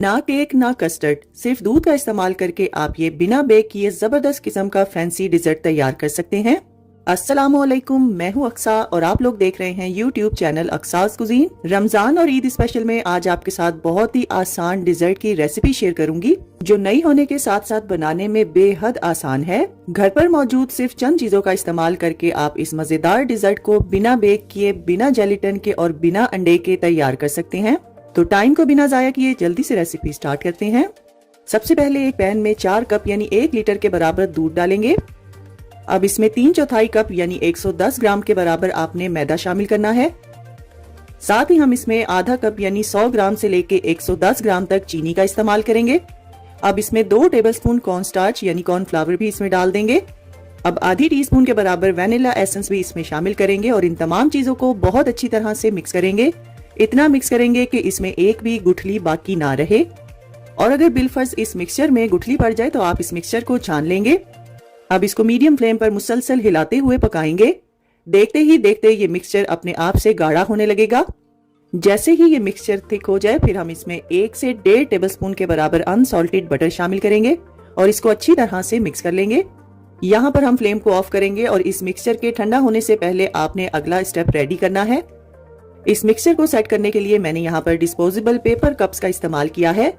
ना केक ना कस्टर्ड, सिर्फ दूध का इस्तेमाल करके आप ये बिना बेक किए जबरदस्त किस्म का फैंसी डिजर्ट तैयार कर सकते हैं। अस्सलामुअलैकुम, मैं हूँ अक्सा और आप लोग देख रहे हैं यूट्यूब चैनल अक्सास कुजीन। रमजान और ईद स्पेशल में आज आपके साथ बहुत ही आसान डिजर्ट की रेसिपी शेयर करूंगी जो नई होने के साथ साथ बनाने में बेहद आसान है। घर पर मौजूद सिर्फ चंद चीजों का इस्तेमाल करके आप इस मजेदार डिजर्ट को बिना बेक किए, बिना जेलेटिन के और बिना अंडे के तैयार कर सकते हैं। तो टाइम को बिना जाया किए जल्दी से रेसिपी स्टार्ट करते हैं। सबसे पहले एक पैन में 4 कप यानी 1 लीटर के बराबर दूध डालेंगे। अब इसमें 3/4 कप यानी 110 ग्राम के बराबर आपने मैदा शामिल करना है। साथ ही हम इसमें आधा कप यानी 100 ग्राम से लेके 110 ग्राम तक चीनी का इस्तेमाल करेंगे। अब इसमें 2 टेबलस्पून कॉर्नस्टार्च यानी कॉर्नफ्लावर भी इसमें डाल देंगे। अब आधी टीस्पून के बराबर वैनिला एसेंस भी इसमें शामिल करेंगे और इन तमाम चीजों को बहुत अच्छी तरह से मिक्स करेंगे। इतना मिक्स करेंगे कि इसमें एक भी गुठली बाकी ना रहे। और अगर बिलफर्ज इस मिक्सचर में गुठली पड़ जाए तो आप इस मिक्सचर को छान लेंगे। अब इसको मीडियम फ्लेम पर मुसलसल हिलाते हुए पकाएंगे। देखते ही देखते ये मिक्सचर अपने आप से गाढ़ा होने लगेगा। जैसे ही ये मिक्सचर थिक हो जाए फिर हम इसमें 1 से 1.5 टेबलस्पून के बराबर अनसॉल्टेड बटर शामिल करेंगे और इसको अच्छी तरह से मिक्स कर लेंगे। यहाँ पर हम फ्लेम को ऑफ करेंगे और इस मिक्सचर के ठंडा होने से पहले आपने अगला स्टेप रेडी करना है। इस मिक्सचर को सेट करने के लिए मैंने यहाँ पर डिस्पोजेबल पेपर कप्स का इस्तेमाल किया है।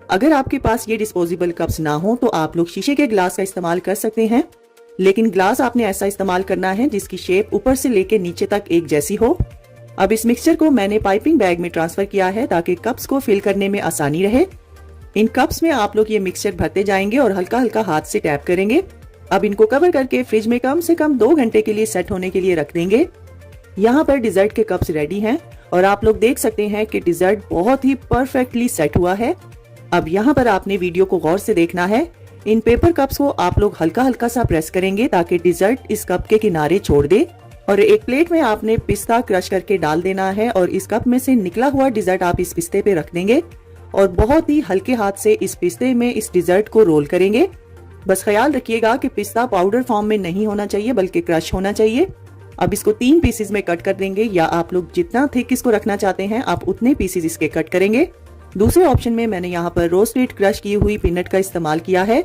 अगर आपके पास ये डिस्पोजेबल कप्स ना हो तो आप लोग शीशे के ग्लास का इस्तेमाल कर सकते हैं, लेकिन ग्लास आपने ऐसा इस्तेमाल करना है जिसकी शेप ऊपर से लेके नीचे तक एक जैसी हो। अब इस मिक्सचर को मैंने पाइपिंग बैग में ट्रांसफर किया है ताकि कप्स को फिल करने में आसानी रहे। इन कप्स में आप लोग ये मिक्सचर भरते जाएंगे और हल्का हल्का हाथ से टैप करेंगे। अब इनको कवर करके फ्रिज में कम से कम 2 घंटे के लिए सेट होने के लिए रख देंगे। यहाँ पर डिजर्ट के कप्स रेडी हैं और आप लोग देख सकते हैं कि डिजर्ट बहुत ही परफेक्टली सेट हुआ है। अब यहाँ पर आपने वीडियो को गौर से देखना है। इन पेपर कप्स को आप लोग हल्का हल्का सा प्रेस करेंगे ताकि डिजर्ट इस कप के किनारे छोड़ दे। और एक प्लेट में आपने पिस्ता क्रश करके डाल देना है और इस कप में से निकला हुआ डिजर्ट आप इस पिस्ते पे रख देंगे और बहुत ही हल्के हाथ से इस पिस्ते में इस डिजर्ट को रोल करेंगे। बस ख्याल रखिएगा कि पिस्ता पाउडर फॉर्म में नहीं होना चाहिए बल्कि क्रश होना चाहिए। अब इसको 3 पीसेस में कट कर देंगे, या आप लोग जितना थिक इसको रखना चाहते हैं आप उतने पीसेस इसके कट करेंगे। दूसरे ऑप्शन में मैंने यहाँ पर रोस्टेड क्रश की हुई पीनट का इस्तेमाल किया है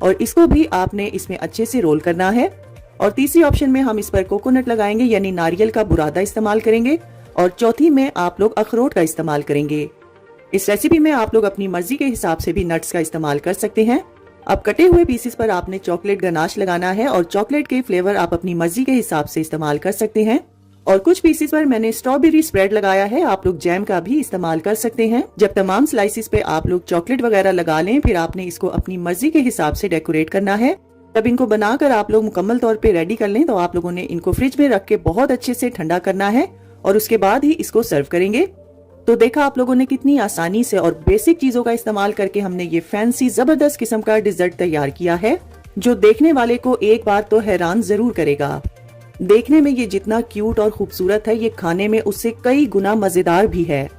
और इसको भी आपने इसमें अच्छे से रोल करना है। और तीसरी ऑप्शन में हम इस पर कोकोनट लगाएंगे यानी नारियल का बुरादा इस्तेमाल करेंगे और चौथी में आप लोग अखरोट का इस्तेमाल करेंगे। इस रेसिपी में आप लोग अपनी मर्जी के हिसाब से भी नट्स का इस्तेमाल कर सकते हैं। अब कटे हुए पीसेस पर आपने चॉकलेट गनाश लगाना है और चॉकलेट के फ्लेवर आप अपनी मर्जी के हिसाब से इस्तेमाल कर सकते हैं। और कुछ पीसेस पर मैंने स्ट्रॉबेरी स्प्रेड लगाया है, आप लोग जैम का भी इस्तेमाल कर सकते हैं। जब तमाम स्लाइसिस पे आप लोग चॉकलेट वगैरह लगा लें फिर आपने इसको अपनी मर्जी के हिसाब से डेकोरेट करना है। तब इनको बनाकर आप लोग मुकम्मल तौर पे रेडी कर लें तो आप लोगों ने इनको फ्रिज में रख के बहुत अच्छे से ठंडा करना है और उसके बाद ही इसको सर्व करेंगे। तो देखा आप लोगों ने कितनी आसानी से और बेसिक चीजों का इस्तेमाल करके हमने ये फैंसी जबरदस्त किस्म का डिजर्ट तैयार किया है जो देखने वाले को एक बार तो हैरान जरूर करेगा। देखने में ये जितना क्यूट और खूबसूरत है ये खाने में उससे कई गुना मजेदार भी है।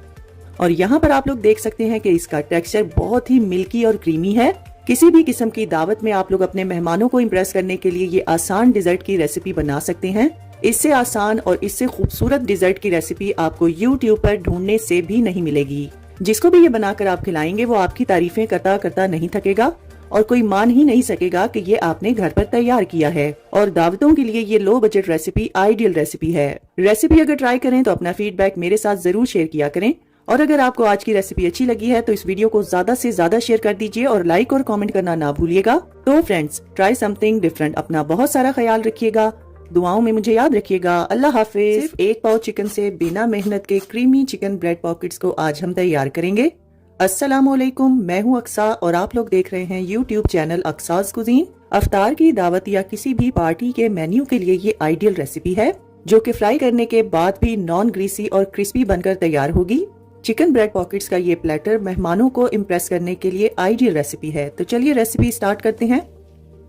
और यहाँ पर आप लोग देख सकते हैं कि इसका टेक्सचर बहुत ही मिल्की और क्रीमी है। किसी भी किस्म की दावत में आप लोग अपने मेहमानों को इम्प्रेस करने के लिए ये आसान डिजर्ट की रेसिपी बना सकते हैं। इससे आसान और इससे खूबसूरत डिजर्ट की रेसिपी आपको YouTube पर ढूंढने से भी नहीं मिलेगी। जिसको भी ये बनाकर आप खिलाएंगे वो आपकी तारीफें करता करता नहीं थकेगा और कोई मान ही नहीं सकेगा कि ये आपने घर पर तैयार किया है। और दावतों के लिए ये low budget recipe ideal recipe है। रेसिपी अगर ट्राई करें तो अपना फीडबैक मेरे साथ जरूर शेयर किया करें। और अगर आपको आज की रेसिपी अच्छी लगी है तो इस वीडियो को ज्यादा से ज्यादा शेयर कर दीजिए और लाइक और कमेंट करना ना भूलिएगा। तो फ्रेंड्स, ट्राई समथिंग डिफरेंट। अपना बहुत सारा ख्याल रखिएगा, दुआओं में मुझे याद रखिएगा। अल्लाह हाफिज। सिर्फ 1 पाव चिकन से बिना मेहनत के क्रीमी चिकन ब्रेड पॉकेट्स को आज हम तैयार करेंगे। अस्सलामुअलैकुम, मैं हूँ अक्सा और आप लोग देख रहे हैं यूट्यूब चैनल अक्सास कुजीन। अफ्तार की दावत या किसी भी पार्टी के मेन्यू के लिए ये आइडियल रेसिपी है जो कि फ्राई करने के बाद भी नॉन ग्रीसी और क्रिस्पी बनकर तैयार होगी। चिकन ब्रेड पॉकेट्स का ये प्लेटर मेहमानों को इम्प्रेस करने के लिए आइडियल रेसिपी है। तो चलिए रेसिपी स्टार्ट करते हैं।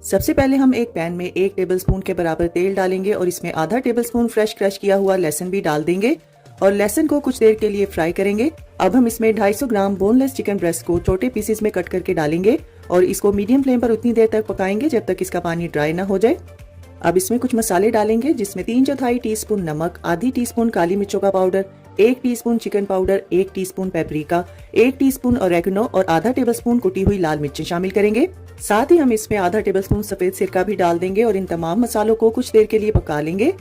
सबसे पहले हम एक पैन में 1 टेबलस्पून के बराबर तेल डालेंगे और इसमें आधा टेबलस्पून फ्रेश क्रश किया हुआ लहसुन भी डाल देंगे और लहसुन को कुछ देर के लिए फ्राई करेंगे। अब हम इसमें 250 ग्राम बोनलेस चिकन ब्रेस्ट को छोटे पीसेस में कट करके डालेंगे और इसको मीडियम फ्लेम पर उतनी देर तक पकाएंगे जब तक इसका पानी ड्राई ना हो जाए। अब इसमें कुछ मसाले डालेंगे जिसमें 3/4 टीस्पून नमक, आधी टीस्पून काली मिर्चों का powder, 1 teaspoon chicken powder, 1 teaspoon paprika, 1 teaspoon oregano और आधा टेबलस्पून कुटी हुई लाल मिर्चें शामिल करेंगे। साथ ही हम इसमें आधा टेबलस्पून सफेद सिरका भी डाल देंगे और इन तमाम मसालों को कुछ देर के लिए पका लेंगे।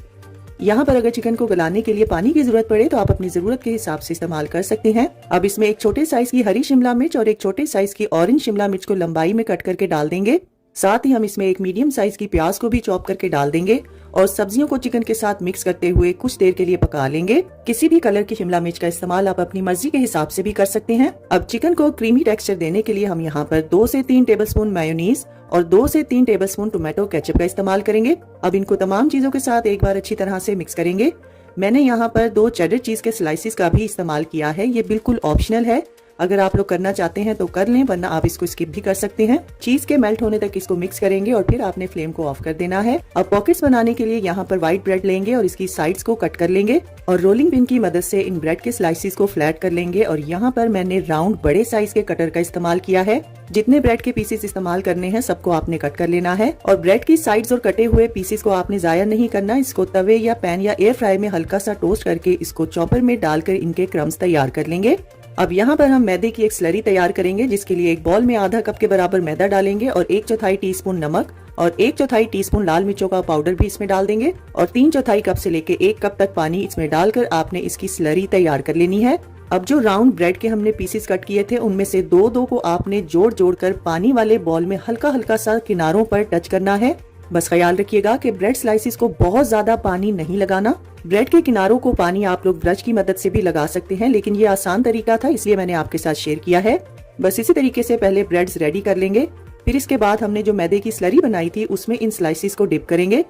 यहाँ पर अगर चिकन को गलाने के लिए पानी की जरूरत पड़े तो आप अपनी जरूरत के हिसाब से इस्तेमाल कर सकते हैं। अब इसमें एक छोटे साइज की हरी शिमला मिर्च और एक छोटे साइज की ऑरेंज शिमला मिर्च को लंबाई में कट करके डाल देंगे। साथ ही हम इसमें एक मीडियम साइज की प्याज को भी चॉप करके डाल देंगे और सब्जियों को चिकन के साथ मिक्स करते हुए कुछ देर के लिए पका लेंगे। किसी भी कलर की शिमला मिर्च का इस्तेमाल आप अपनी मर्जी के हिसाब से भी कर सकते हैं। अब चिकन को क्रीमी टेक्सचर देने के लिए हम यहाँ पर 2 से 3 टेबलस्पून मेयोनीज और 2 से 3 टेबलस्पून टोमेटो केचप का इस्तेमाल करेंगे। अब इनको तमाम चीजों के साथ एक बार अच्छी तरह से मिक्स करेंगे। मैंने यहाँ पर 2 चेडर चीज के स्लाइसिस का भी इस्तेमाल किया है। ये बिल्कुल ऑप्शनल है, अगर आप लोग करना चाहते हैं तो कर लें, वरना आप इसको स्किप भी कर सकते हैं। चीज के मेल्ट होने तक इसको मिक्स करेंगे और फिर आपने फ्लेम को ऑफ कर देना है। अब पॉकेट्स बनाने के लिए यहाँ पर व्हाइट ब्रेड लेंगे और इसकी साइड्स को कट कर लेंगे और रोलिंग पिन की मदद से इन ब्रेड के स्लाइसिस को फ्लैट कर लेंगे। और यहाँ पर मैंने राउंड बड़े साइज के कटर का इस्तेमाल किया है। जितने ब्रेड के पीसेस इस्तेमाल करने हैं सबको आपने कट कर लेना है और ब्रेड की साइड्स और कटे हुए पीसेस को आपने जाया नहीं करना। इसको तवे या पैन या एयर फ्राई में हल्का सा टोस्ट करके इसको चॉपर में डालकर इनके क्रम्स तैयार कर लेंगे। अब यहाँ पर हम मैदे की एक स्लरी तैयार करेंगे, जिसके लिए एक बॉल में आधा कप के बराबर मैदा डालेंगे और 1/4 टीस्पून नमक और 1/4 टीस्पून लाल मिर्चों का पाउडर भी इसमें डाल देंगे और 3/4 कप से लेके 1 कप तक पानी इसमें डालकर आपने इसकी स्लरी तैयार कर लेनी है। अब जो राउंड ब्रेड के हमने पीसेस कट किए थे उनमें से 2-2 को आपने जोड़ कर पानी वाले बॉल में हल्का हल्का सा किनारों पर टच करना है। बस ख्याल रखिएगा कि ब्रेड स्लाइसिस को बहुत ज्यादा पानी नहीं लगाना। ब्रेड के किनारों को पानी आप लोग ब्रश की मदद से भी लगा सकते हैं, लेकिन ये आसान तरीका था इसलिए मैंने आपके साथ शेयर किया है। बस इसी तरीके से पहले ब्रेड्स रेडी कर लेंगे। फिर इसके बाद हमने जो मैदे की स्लरी बनाई थी उसमें इन स्लाइसिस को डिप करेंगे।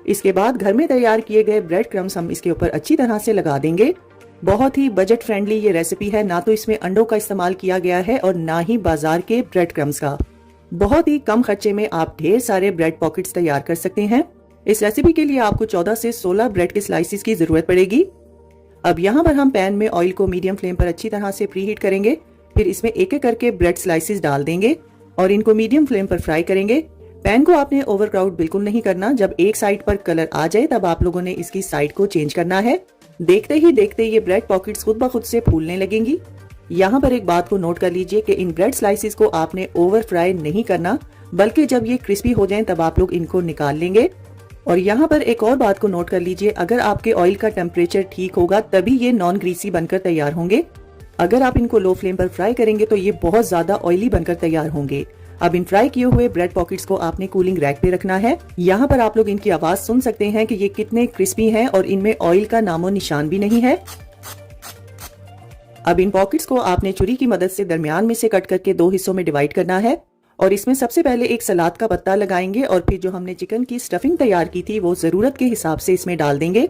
इसके बाद घर में तैयार किए गए ब्रेड क्रम्स हम इसके ऊपर अच्छी तरह से लगा देंगे। बहुत ही बजट फ्रेंडली ये रेसिपी है, ना तो इसमें अंडों का इस्तेमाल किया गया है और ना ही बाजार के ब्रेड क्रम्स का। बहुत ही कम खर्चे में आप ढेर सारे ब्रेड पॉकेट्स तैयार कर सकते हैं। इस रेसिपी के लिए आपको 14 से 16 ब्रेड के स्लाइसिस की जरूरत पड़ेगी। अब यहाँ पर हम पैन में ऑयल को मीडियम फ्लेम पर अच्छी तरह से प्रीहीट करेंगे। फिर इसमें एक एक करके ब्रेड स्लाइसिस डाल देंगे और इनको मीडियम फ्लेम पर फ्राई करेंगे। पैन को आपने ओवरक्राउड बिल्कुल नहीं करना। जब एक साइड पर कलर आ जाए तब आप लोगों ने इसकी साइड को चेंज करना है। देखते ही देखते ये ब्रेड पॉकेट्स खुद ब खुद से फूलने लगेंगी। यहाँ पर एक बात को नोट कर लीजिए कि इन ब्रेड स्लाइसिस को आपने ओवर फ्राई नहीं करना, बल्कि जब ये क्रिस्पी हो जाएं तब आप लोग इनको निकाल लेंगे। और यहाँ पर एक और बात को नोट कर लीजिए, अगर आपके ऑयल का टेम्परेचर ठीक होगा तभी ये नॉन ग्रीसी बनकर तैयार होंगे। अगर आप इनको लो फ्लेम पर फ्राई करेंगे तो ये बहुत ज्यादा ऑयली बनकर तैयार होंगे। अब इन फ्राई किए हुए ब्रेड पॉकेट्स को आपने कूलिंग रैक पे रखना है। यहाँ पर आप लोग इनकी आवाज सुन सकते हैं कि ये कितने क्रिस्पी हैं और इनमें ऑयल का नामो निशान भी नहीं है। अब इन पॉकेट्स को आपने छुरी की मदद से दरमियान में से कट करके 2 हिस्सों में डिवाइड करना है और इसमें सबसे पहले एक सलाद का पत्ता लगाएंगे और फिर जो हमने चिकन की स्टफिंग तैयार की थी वो जरूरत के हिसाब से इसमें डाल देंगे।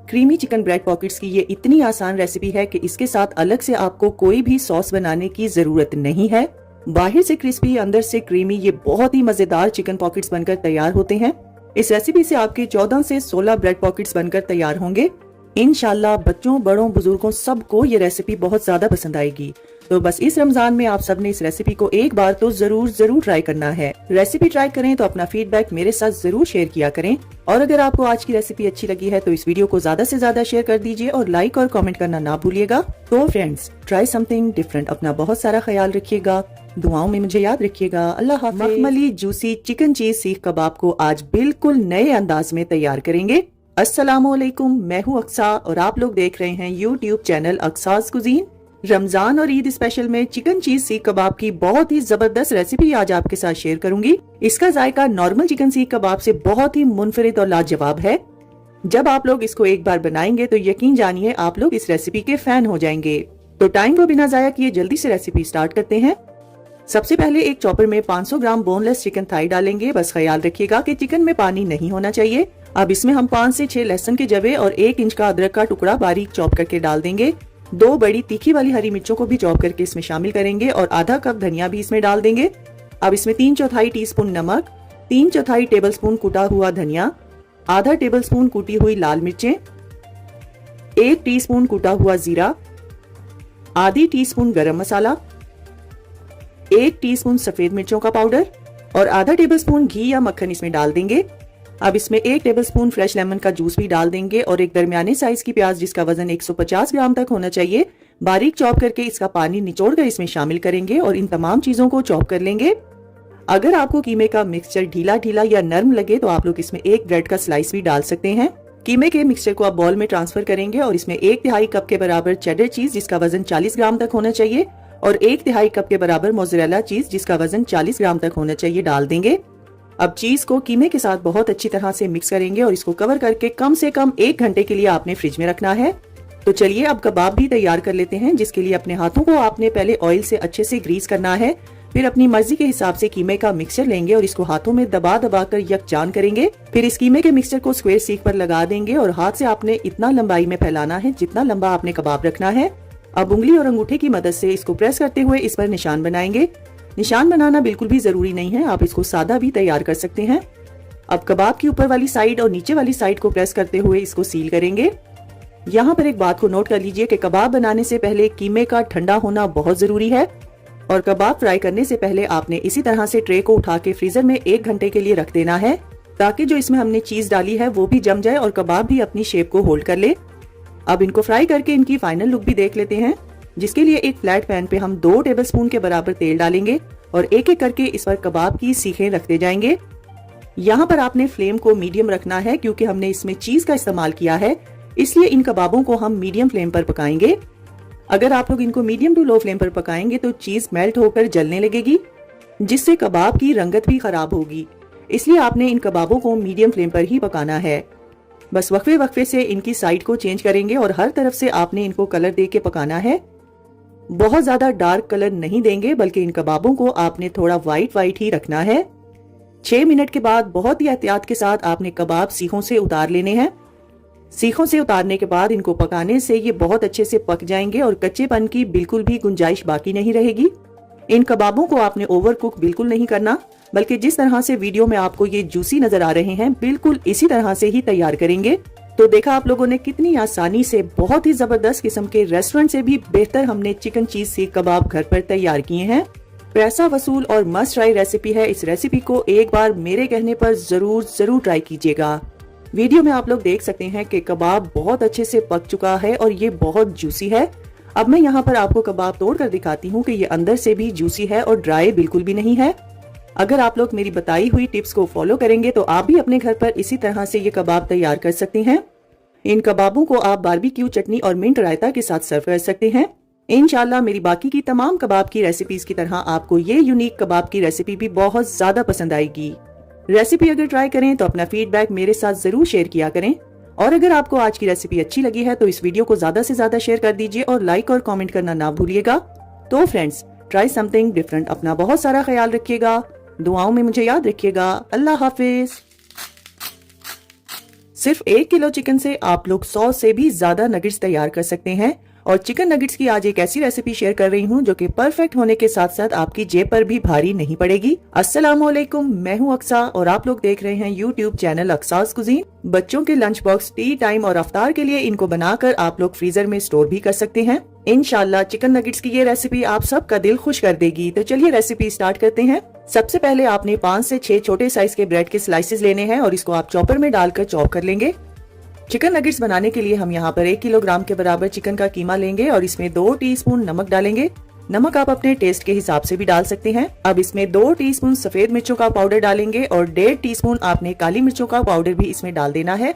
क्रीमी चिकन ब्रेड पॉकेट्स की ये इतनी आसान रेसिपी है कि इसके साथ अलग से आपको कोई भी सॉस बनाने की जरूरत नहीं है। बाहर से क्रिस्पी अंदर से क्रीमी ये बहुत ही मजेदार चिकन पॉकेट्स बनकर तैयार होते हैं। इस रेसिपी से आपके 14 से 16 ब्रेड पॉकेट्स बनकर तैयार होंगे। इंशाल्लाह बच्चों बड़ों बुजुर्गों सबको ये रेसिपी बहुत ज्यादा पसंद आएगी। तो बस इस रमजान में आप सबने इस रेसिपी को एक बार तो जरूर ट्राई करना है। रेसिपी ट्राई करें तो अपना फीडबैक मेरे साथ जरूर शेयर किया करें और अगर आपको आज की रेसिपी अच्छी लगी है तो इस वीडियो को ज्यादा से ज्यादा शेयर कर दीजिए और लाइक और कमेंट करना ना भूलिएगा। तो फ्रेंड्स, ट्राई समथिंग डिफरेंट। अपना बहुत सारा ख्याल रखिएगा, दुआओं में मुझे याद रखिएगा। अल्लाह हाफ़िज़। मखमली जूसी चिकन चीज सीख कबाब को आज बिल्कुल नए अंदाज में तैयार करेंगे। अस्सलामुअलैकुम, मैं हूँ अक्सा और आप लोग देख रहे हैं यूट्यूब चैनल अक्सास कुजीन। रमजान और ईद स्पेशल में चिकन चीज सीख कबाब की बहुत ही जबरदस्त रेसिपी आज आपके साथ शेयर करूंगी। इसका जायका नॉर्मल चिकन सीख कबाब से बहुत ही मुनफरिद और लाजवाब है। जब आप लोग इसको एक बार बनाएंगे तो यकीन जानिए आप लोग इस रेसिपी के फैन हो जाएंगे। तो टाइम को बिना जाया किए जल्दी से रेसिपी स्टार्ट करते हैं। सबसे पहले एक चॉपर में 500 ग्राम बोनलेस चिकन थाई डालेंगे। बस ख्याल रखिएगा कि चिकन में पानी नहीं होना चाहिए। अब इसमें हम 5 से 6 लहसुन के जवे और 1 इंच का अदरक का टुकड़ा बारीक चॉप करके डाल देंगे। 2 बड़ी तीखी वाली हरी मिर्चों को भी चॉप करके इसमें शामिल करेंगे और आधा कप धनिया भी इसमें डाल देंगे। अब इसमें 3/4 टीस्पून नमक, 3/4 टेबलस्पून कुटा हुआ धनिया, आधा टेबलस्पून कुटी हुई लाल मिर्चें, 1 टीस्पून कुटा हुआ जीरा, आधी टीस्पून गरम मसाला, 1 टीस्पून सफेद मिर्चों का पाउडर और आधा टेबलस्पून घी या मक्खन इसमें डाल देंगे। अब इसमें 1 टेबलस्पून फ्रेश लेमन का जूस भी डाल देंगे और एक दरमियाने साइज की प्याज जिसका वजन 150 ग्राम तक होना चाहिए बारीक चॉप करके इसका पानी निचोड़ कर इसमें शामिल करेंगे और इन तमाम चीजों को चॉप कर लेंगे। अगर आपको कीमे का मिक्सचर ढीला ढीला या नरम लगे तो आप लोग इसमें एक ब्रेड का स्लाइस भी डाल सकते हैं। कीमे के मिक्सचर को आप बॉल में ट्रांसफर करेंगे और इसमें 1/3 कप के बराबर चेडर चीज जिसका वजन 40 ग्राम तक होना चाहिए और 1/3 कप के बराबर मोज़रेला चीज जिसका वजन 40 ग्राम तक होना चाहिए डाल देंगे। अब चीज को कीमे के साथ बहुत अच्छी तरह से मिक्स करेंगे और इसको कवर करके कम से कम 1 घंटे के लिए आपने फ्रिज में रखना है। तो चलिए अब कबाब भी तैयार कर लेते हैं, जिसके लिए अपने हाथों को आपने पहले ऑयल से अच्छे से ग्रीस करना है। फिर अपनी मर्जी के हिसाब से कीमे का मिक्सचर लेंगे और इसको हाथों में दबा दबा कर यकजान करेंगे। फिर इस कीमे के मिक्सचर को स्क्वायर सीख पर लगा देंगे और हाथ से आपने इतना लंबाई में फैलाना है जितना लंबा आपने कबाब रखना है। अब उंगली और अंगूठे की मदद से इसको प्रेस करते हुए इस पर निशान बनाएंगे। निशान बनाना बिल्कुल भी जरूरी नहीं है, आप इसको सादा भी तैयार कर सकते हैं। अब कबाब की ऊपर वाली साइड और नीचे वाली साइड को प्रेस करते हुए इसको सील करेंगे। यहाँ पर एक बात को नोट कर लीजिए कि कबाब बनाने से पहले कीमे का ठंडा होना बहुत जरूरी है और कबाब फ्राई करने से पहले आपने इसी तरह से ट्रे को उठा के फ्रीजर में 1 घंटे के लिए रख देना है, ताकि जो इसमें हमने चीज डाली है वो भी जम जाए और कबाब भी अपनी शेप को होल्ड कर ले। अब इनको फ्राई करके इनकी फाइनल लुक भी देख लेते हैं, जिसके लिए एक फ्लैट पैन पे हम 2 टेबलस्पून के बराबर तेल डालेंगे और एक एक करके इस पर कबाब की सीखें रखते जाएंगे। यहाँ पर आपने फ्लेम को मीडियम रखना है क्योंकि हमने इसमें चीज का इस्तेमाल किया है, इसलिए इन कबाबों को हम मीडियम फ्लेम पर पकाएंगे। अगर आप लोग इनको मीडियम टू लो फ्लेम पर पकाएंगे तो चीज मेल्ट होकर जलने लगेगी, जिससे कबाब की रंगत भी खराब होगी। इसलिए आपने इन कबाबों को मीडियम फ्लेम पर ही पकाना है। बस वक्फे वक्फे से इनकी साइड को चेंज करेंगे और हर तरफ से आपने इनको कलर दे के पकाना है। बहुत ज्यादा डार्क कलर नहीं देंगे, बल्कि इन कबाबों को आपने थोड़ा व्हाइट व्हाइट ही रखना है। 6 मिनट के बाद बहुत ही एहतियात के साथ आपने कबाब सीखों से उतार लेने हैं। सीखों से उतारने के बाद इनको पकाने से ये बहुत अच्छे से पक जाएंगे और कच्चेपन की बिल्कुल भी गुंजाइश बाकी नहीं रहेगी। इन कबाबों को आपने ओवर कुक बिल्कुल नहीं करना, बल्कि जिस तरह से वीडियो में आपको ये जूसी नजर आ रहे हैं बिल्कुल इसी तरह से ही तैयार करेंगे। तो देखा आप लोगों ने कितनी आसानी से बहुत ही जबरदस्त किस्म के रेस्टोरेंट से भी बेहतर हमने चिकन चीज सीख कबाब घर पर तैयार किए हैं। पैसा वसूल और मस्ट ट्राई रेसिपी है। इस रेसिपी को एक बार मेरे कहने पर जरूर ट्राई कीजिएगा। वीडियो में आप लोग देख सकते हैं कि कबाब बहुत अच्छे से पक चुका है और ये बहुत जूसी है। अब मैं यहाँ पर आपको कबाब तोड़ कर दिखाती हूँ कि ये अंदर से भी जूसी है और ड्राई बिल्कुल भी नहीं है। अगर आप लोग मेरी बताई हुई टिप्स को फॉलो करेंगे तो आप भी अपने घर पर इसी तरह से ये कबाब तैयार कर सकते हैं। इन कबाबों को आप बारबेक्यू चटनी और मिंट रायता के साथ सर्व कर सकते हैं। इंशाल्लाह मेरी बाकी की तमाम कबाब की रेसिपीज की तरह आपको ये यूनिक कबाब की रेसिपी भी बहुत ज्यादा पसंद आएगी। रेसिपी अगर ट्राई करें तो अपना फीडबैक मेरे साथ जरूर शेयर किया करें और अगर आपको आज की रेसिपी अच्छी लगी है तो इस वीडियो को ज्यादा से ज्यादा शेयर कर दीजिए और लाइक और कमेंट करना ना भूलिएगा। तो फ्रेंड्स, ट्राई समथिंग डिफरेंट। अपना बहुत सारा ख्याल रखिएगा, दुआओं में मुझे याद रखिएगा। अल्लाह हाफिज। सिर्फ 1 किलो चिकन से आप लोग 100 से भी ज्यादा नगेट्स तैयार कर सकते हैं और चिकन नगेट्स की आज एक ऐसी रेसिपी शेयर कर रही हूँ जो कि परफेक्ट होने के साथ साथ आपकी जेब पर भी भारी नहीं पड़ेगी। अस्सलामुअलैकुम, मैं हूँ अक्सा और आप लोग देख रहे हैं यूट्यूब चैनल अक्सास कुजीन। बच्चों के लंच बॉक्स, टी टाइम और अफ्तार के लिए इनको बनाकर आप लोग फ्रीजर में स्टोर भी कर सकते हैं। इंशाल्लाह चिकन नगेट्स की ये रेसिपी आप सबका दिल खुश कर देगी। तो चलिए रेसिपी स्टार्ट करते हैं। सबसे पहले आपने 5 से 6 छोटे साइज के ब्रेड के स्लाइसेस लेने हैं और इसको आप चॉपर में डालकर चॉप कर लेंगे। चिकन नगेट्स बनाने के लिए हम यहाँ पर 1 किलोग्राम के बराबर चिकन का कीमा लेंगे और इसमें 2 टीस्पून नमक डालेंगे। नमक आप अपने टेस्ट के हिसाब से भी डाल सकते हैं। अब इसमें 2 टीस्पून सफेद मिर्चों का पाउडर डालेंगे और 1.5 टीस्पून आपने काली मिर्चों का पाउडर भी इसमें डाल देना है।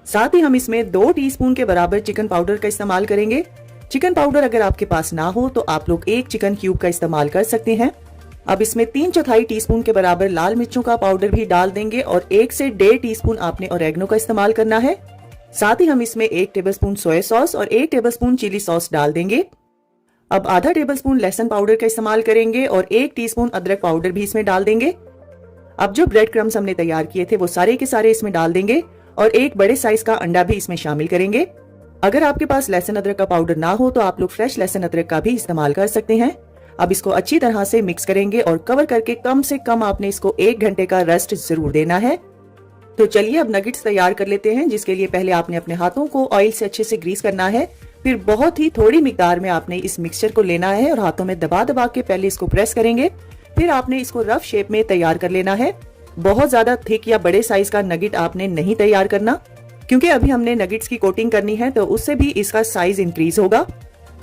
साथ ही हम इसमें 2 टीस्पून के बराबर चिकन पाउडर का इस्तेमाल करेंगे। चिकन पाउडर अगर आपके पास ना हो तो आप लोग 1 चिकन क्यूब का इस्तेमाल कर सकते हैं। अब इसमें 3/4 टीस्पून के बराबर लाल मिर्चों का पाउडर भी डाल देंगे और 1 से 1.5 टीस्पून आपने ओरेगनो का इस्तेमाल करना है। साथ ही हम इसमें 1 टेबलस्पून सोया सॉस और 1 टेबलस्पून चिली सॉस डाल देंगे। अब आधा टेबलस्पून लहसुन पाउडर का इस्तेमाल करेंगे और 1 टीस्पून अदरक पाउडर भी इसमें डाल देंगे। अब जो ब्रेड क्रम्स हमने तैयार किए थे वो सारे के सारे इसमें डाल देंगे और 1 बड़े साइज का अंडा भी इसमें शामिल करेंगे। अगर आपके पास लहसुन अदरक का पाउडर ना हो तो आप लोग फ्रेश लहसुन अदरक का भी इस्तेमाल कर सकते हैं। अब इसको अच्छी तरह से मिक्स करेंगे और कवर करके कम से कम आपने इसको 1 घंटे का रेस्ट जरूर देना है। तो चलिए अब नगेट्स तैयार कर लेते हैं, जिसके लिए पहले आपने अपने हाथों को ऑयल से अच्छे से ग्रीस करना है। फिर बहुत ही थोड़ी मिकदार में आपने इस मिक्सचर को लेना है और हाथों में दबा दबा के पहले इसको प्रेस करेंगे। फिर आपने इसको रफ शेप में तैयार कर लेना है। बहुत ज्यादा थिक या बड़े साइज का नगेट आपने नहीं तैयार करना, क्योंकि अभी हमने नगेट्स की कोटिंग करनी है तो उससे भी इसका साइज इंक्रीज होगा।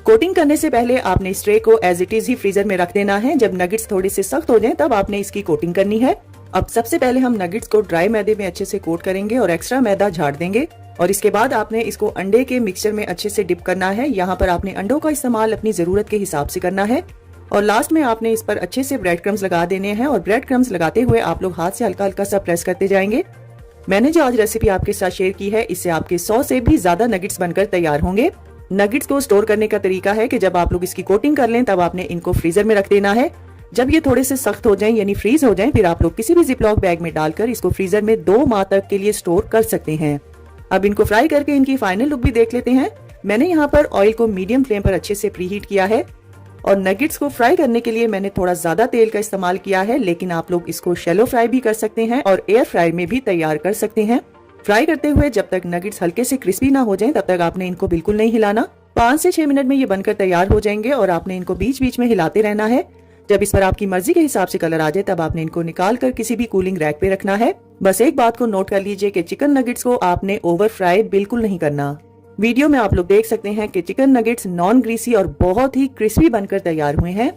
कोटिंग करने से पहले आपने इस ट्रे को एज इट इज ही फ्रीजर में रख देना है। जब नगेट्स थोड़े से सख्त हो जाएं तब आपने इसकी कोटिंग करनी है। अब सबसे पहले हम नगेट्स को ड्राई मैदे में अच्छे से कोट करेंगे और एक्स्ट्रा मैदा झाड़ देंगे और इसके बाद आपने इसको अंडे के मिक्सचर में अच्छे से डिप करना है। यहाँ पर आपने अंडों का इस्तेमाल अपनी जरूरत के हिसाब से करना है और लास्ट में आपने इस पर अच्छे से ब्रेड क्रम्स लगा देने हैं और ब्रेड क्रम्स लगाते हुए आप लोग हाथ से हल्का हल्का सा प्रेस करते जाएंगे। मैंने जो आज रेसिपी आपके साथ शेयर की है इससे आपके 100 से भी ज्यादा नगेट्स बनकर तैयार होंगे। नगेट्स को स्टोर करने का तरीका है कि जब आप लोग इसकी कोटिंग कर लें तब आपने इनको फ्रीजर में रख देना है। जब ये थोड़े से सख्त हो जाएं यानी फ्रीज हो जाएं फिर आप लोग किसी भी जिपलॉक बैग में डालकर इसको फ्रीजर में 2 माह तक के लिए स्टोर कर सकते हैं। अब इनको फ्राई करके इनकी फाइनल लुक भी देख लेते हैं। मैंने यहाँ पर ऑयल को मीडियम फ्लेम पर अच्छे से प्रीहीट किया है और नगेट्स को फ्राई करने के लिए मैंने थोड़ा ज्यादा तेल का इस्तेमाल किया है, लेकिन आप लोग इसको शैलो फ्राई भी कर सकते हैं और एयर फ्राई में भी तैयार कर सकते हैं। फ्राई करते हुए जब तक नगेट्स हल्के से क्रिस्पी ना हो जाएं तब तक आपने इनको बिल्कुल नहीं हिलाना। 5 से 6 मिनट में ये बनकर तैयार हो जाएंगे और आपने इनको बीच बीच में हिलाते रहना है। जब इस पर आपकी मर्जी के हिसाब से कलर आ जाए तब आपने इनको निकाल कर किसी भी कूलिंग रैक पे रखना है। बस एक बात को नोट कर लीजिए कि चिकन नगेट्स को आपने ओवर फ्राई बिल्कुल नहीं करना। वीडियो में आप लोग देख सकते हैं कि चिकन नगेट्स नॉन ग्रीसी और बहुत ही क्रिस्पी बनकर तैयार हुए हैं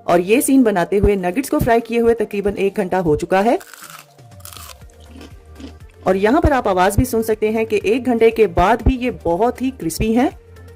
और ये सीन बनाते हुए नगेट्स को फ्राई किए हुए तकरीबन 1 घंटा हो चुका है और यहाँ पर आप आवाज भी सुन सकते हैं कि 1 घंटे के बाद भी ये बहुत ही क्रिस्पी हैं।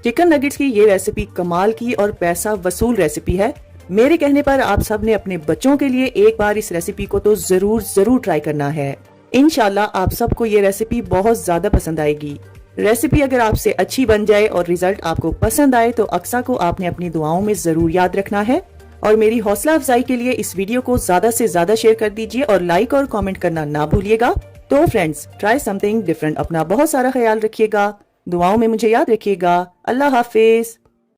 चिकन नगेट्स की ये रेसिपी कमाल की और पैसा वसूल रेसिपी है। मेरे कहने पर आप सब ने अपने बच्चों के लिए एक बार इस रेसिपी को तो जरूर ट्राई करना है। इंशाल्लाह आप सबको ये रेसिपी बहुत ज्यादा पसंद आएगी। रेसिपी अगर आपसे अच्छी बन जाए और रिजल्ट आपको पसंद आए तो अक्सा को आपने अपनी दुआओं में जरूर याद रखना है और मेरी हौसला अफजाई के लिए इस वीडियो को ज्यादा से ज्यादा शेयर कर दीजिए और लाइक और कमेंट करना ना भूलिएगा। तो फ्रेंड्स, ट्राई समथिंग डिफरेंट। अपना बहुत सारा ख्याल रखिएगा, दुआओं में मुझे याद रखिएगा। अल्लाह हाफिज।